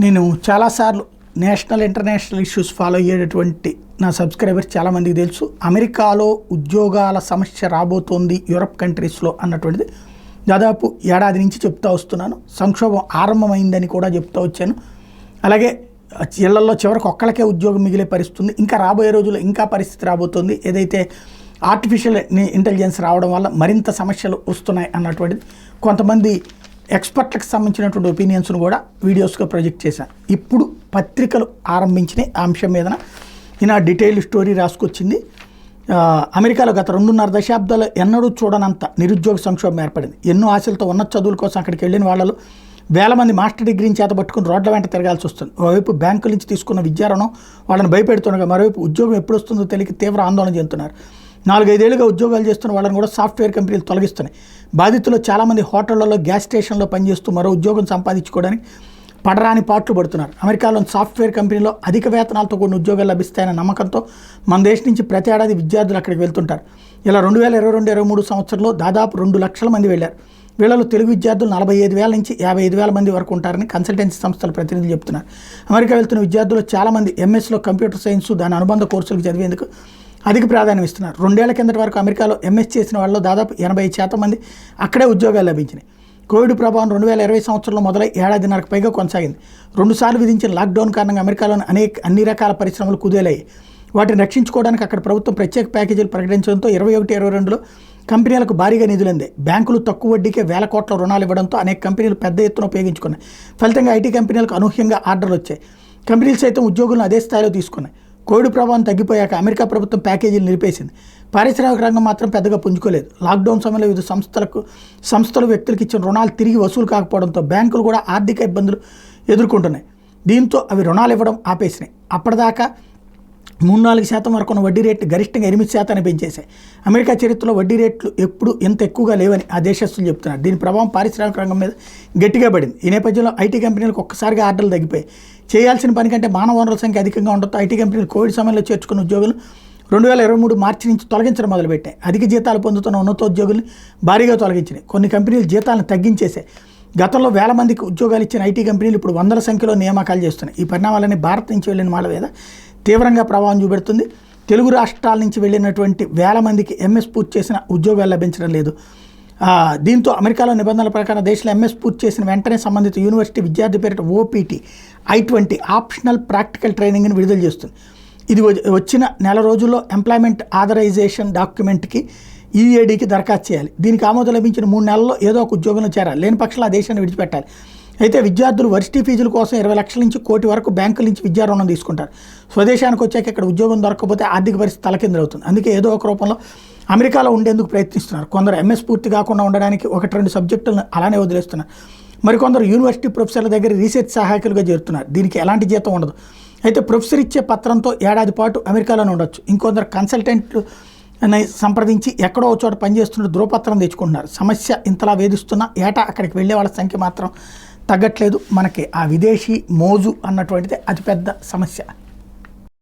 నేను చాలాసార్లు national international issues follow అయ్యేటటువంటి నా సబ్స్క్రైబర్స్ చాలామందికి తెలుసు. అమెరికాలో ఉద్యోగాల సమస్య రాబోతోంది యూరప్ కంట్రీస్లో అన్నటువంటిది దాదాపు ఏడాది నుంచి చెప్తా వస్తున్నాను. సంక్షోభం ఆరంభమైందని కూడా చెప్తూ వచ్చాను. అలాగే ఇళ్లలో చివరికి ఒక్కళ్ళకే ఉద్యోగం మిగిలే పరిస్థితుంది. ఇంకా రాబోయే రోజుల్లో ఇంకా పరిస్థితి రాబోతుంది. ఏదైతే ఆర్టిఫిషియల్ ఇంటెలిజెన్స్ రావడం వల్ల మరింత సమస్యలు వస్తున్నాయి అన్నటువంటిది కొంతమంది ఎక్స్పర్ట్లకు సంబంధించినటువంటి ఒపీనియన్స్ను కూడా వీడియోస్గా ప్రొజెక్ట్ చేశాను. ఇప్పుడు పత్రికలు ఆరంభించిన ఆ అంశం మీదన ఈయన డీటెయిల్ స్టోరీ రాసుకొచ్చింది. అమెరికాలో గత 2.5 దశాబ్దాలు ఎన్నడూ చూడనంత నిరుద్యోగ సంక్షోభం ఏర్పడింది. ఎన్నో ఆశలతో ఉన్నత చదువుల కోసం అక్కడికి వెళ్ళిన వాళ్ళలో వేల మంది మాస్టర్ డిగ్రీని చేతబట్టుకుని రోడ్ల వెంట తిరగాల్సి వస్తుంది. ఓవైపు బ్యాంకుల నుంచి తీసుకున్న విద్యా రుణం వాళ్ళని భయపెడుతుండగా మరోవైపు ఉద్యోగం ఎప్పుడు వస్తుందో తెలియక తీవ్ర ఆందోళన చెందుతున్నారు. 4-5 ఏళ్లుగా ఉద్యోగాలు చేస్తున్న వాళ్ళని కూడా సాఫ్ట్వేర్ కంపెనీలు తొలగిస్తున్నాయి. బాధితులు చాలామంది హోటళ్లలో, గ్యాస్ స్టేషన్లో పనిచేస్తూ మరో ఉద్యోగం సంపాదించుకోవడానికి పడరాని పాట్లు పడుతున్నారు. అమెరికాలోని సాఫ్ట్వేర్ కంపెనీలో అధిక వేతనాలతో కూడిన ఉద్యోగాలు లభిస్తాయన్న నమ్మకంతో మన దేశం నుంచి ప్రతి ఏడాది విద్యార్థులు అక్కడికి వెళ్తుంటారు. ఇలా 2022-23 సంవత్సరంలో దాదాపు 2 లక్షల మంది వెళ్ళారు. వీళ్ళలో తెలుగు విద్యార్థులు 45,000 నుంచి 55,000 మంది వరకు ఉంటారని కన్సల్టెన్సీ సంస్థల ప్రతినిధులు చెబుతున్నారు. అమెరికా వెళ్తున్న విద్యార్థులు చాలామంది ఎంఎస్లో కంప్యూటర్ సైన్స్, దాని అనుబంధ కోర్సులకు చదివేందుకు అధిక ప్రాధాన్యం ఇస్తున్నారు. 2 ఏళ్ల కిందటి వరకు అమెరికాలో ఎంఎస్ చేసిన వాళ్ళలో దాదాపు 80% మంది అక్కడే ఉద్యోగాలు లభించినాయి. కోవిడ్ ప్రభావం 2020 సంవత్సరంలో మొదలై ఏడాదిన్నరకు పైగా కొనసాగింది. 2 సార్లు విధించిన లాక్డౌన్ కారణంగా అమెరికాలోని అన్ని రకాల పరిశ్రమలు కుదేలయ్యాయి. వాటిని రక్షించుకోవడానికి అక్కడ ప్రభుత్వం ప్రత్యేక ప్యాకేజీలు ప్రకటించడంతో 21-22లో కంపెనీలకు భారీగా నిధులు అందాయి. బ్యాంకులు తక్కువ వడ్డీకే వేల కోట్ల రుణాలు ఇవ్వడంతో అనేక కంపెనీలు పెద్ద ఎత్తున ఉపయోగించుకున్నాయి. ఫలితంగా ఐటీ కంపెనీలకు అనూహ్యంగా ఆర్డర్లు వచ్చాయి. కంపెనీలు సైతం ఉద్యోగులను అదే స్థాయిలో తీసుకున్నాయి. కోవిడ్ ప్రభావం తగ్గిపోయాక అమెరికా ప్రభుత్వం ప్యాకేజీలు నిలిపేసింది. పారిశ్రామిక రంగం మాత్రం పెద్దగా పుంజుకోలేదు. లాక్డౌన్ సమయంలో వివిధ సంస్థలు వ్యక్తులకు ఇచ్చిన రుణాలు తిరిగి వసూలు కాకపోవడంతో బ్యాంకులు కూడా ఆర్థిక ఇబ్బందులు ఎదుర్కొంటున్నాయి. దీంతో అవి రుణాలు ఇవ్వడం ఆపేసినాయి. అప్పటిదాకా 3-4% వరకు ఉన్న వడ్డీ రేట్లు గరిష్టంగా 8% పెంచేశాయి. అమెరికా చరిత్రలో వడ్డీ రేట్లు ఎప్పుడు ఎంత ఎక్కువగా లేవని ఆ దేశస్తులు చెప్తున్నారు. దీని ప్రభావం పారిశ్రామిక రంగం మీద గట్టిగా పడింది. ఈ నేపథ్యంలో ఐటీ కంపెనీలకు ఒక్కసారిగా ఆర్డర్లు తగ్గిపోయాయి. చేయాల్సిన పని కంటే మానవ వనరుల సంఖ్య అధికంగా ఉండడంతో ఐటీ కంపెనీలు కోవిడ్ సమయంలో చేర్చుకున్న ఉద్యోగులు 2023 మార్చి నుంచి తొలగించడం మొదలుపెట్టాయి. అధిక జీతాలు పొందుతున్న ఉన్నతోద్యోగుల్ని భారీగా తొలగించినాయి. కొన్ని కంపెనీలు జీతాలను తగ్గించేశాయి. గతంలో వేల మందికి ఉద్యోగాలు ఇచ్చిన ఐటీ కంపెనీలు ఇప్పుడు 100ల సంఖ్యలో నియామకాలు చేస్తున్నాయి. ఈ పరిణామాలన్నీ భారత్ నుంచి వెళ్ళిన వాళ్ళ మీద తీవ్రంగా ప్రభావం చూపెడుతుంది. తెలుగు రాష్ట్రాల నుంచి వెళ్ళినటువంటి వేల మందికి ఎంఎస్ పూర్తి చేసిన ఉద్యోగాలు లభించడం లేదు. దీంతో అమెరికాలో నిబంధనల ప్రకారం దేశంలో ఎంఎస్ పూర్తి చేసిన వెంటనే సంబంధిత యూనివర్సిటీ విద్యార్థి పేరిట ఓపీటీ I-20 ఆప్షనల్ ప్రాక్టికల్ ట్రైనింగ్ని విడుదల చేస్తుంది. ఇది వచ్చిన నెల రోజుల్లో ఎంప్లాయ్మెంట్ ఆథరైజేషన్ డాక్యుమెంట్కి EADకి దరఖాస్తు చేయాలి. దీనికి ఆమోదం లభించిన 3 నెలల్లో ఏదో ఒక ఉద్యోగంలో చేరాలి. లేని పక్షంలో ఆ దేశాన్ని విడిచిపెట్టాలి. అయితే విద్యార్థులు వర్సిటీ ఫీజుల కోసం 20 లక్షల నుంచి 1 కోటి వరకు బ్యాంకుల నుంచి విద్యా రుణం తీసుకుంటారు. స్వదేశానికి వచ్చాక ఇక్కడ ఉద్యోగం దొరకకపోతే ఆర్థిక పరిస్థితి తలకిందులవుతుంది. అందుకే ఏదో ఒక రూపంలో అమెరికాలో ఉండేందుకు ప్రయత్నిస్తున్నారు. కొందరు ఎంఎస్ పూర్తి కాకుండా ఉండడానికి 1-2 సబ్జెక్టులను అలానే వదిలేస్తున్నారు. మరికొందరు యూనివర్సిటీ ప్రొఫెసర్ల దగ్గర రీసెర్చ్ సహాయకులుగా చేరుతున్నారు. దీనికి ఎలాంటి జీతం ఉండదు. అయితే ప్రొఫెసర్ ఇచ్చే పత్రంతో ఏడాది పాటు అమెరికాలోనే ఉండొచ్చు. ఇంకొందరు కన్సల్టెంట్లు సంప్రదించి ఎక్కడో ఒక చోట పనిచేస్తున్న ధృవపత్రం తెచ్చుకుంటున్నారు. సమస్య ఇంతలా వేధిస్తున్నా ఏటా అక్కడికి వెళ్ళే వాళ్ళ సంఖ్య మాత్రం తగ్గట్లేదు. మనకి ఆ విదేశీ మోజు అన్నటువంటిది అతిపెద్ద సమస్య.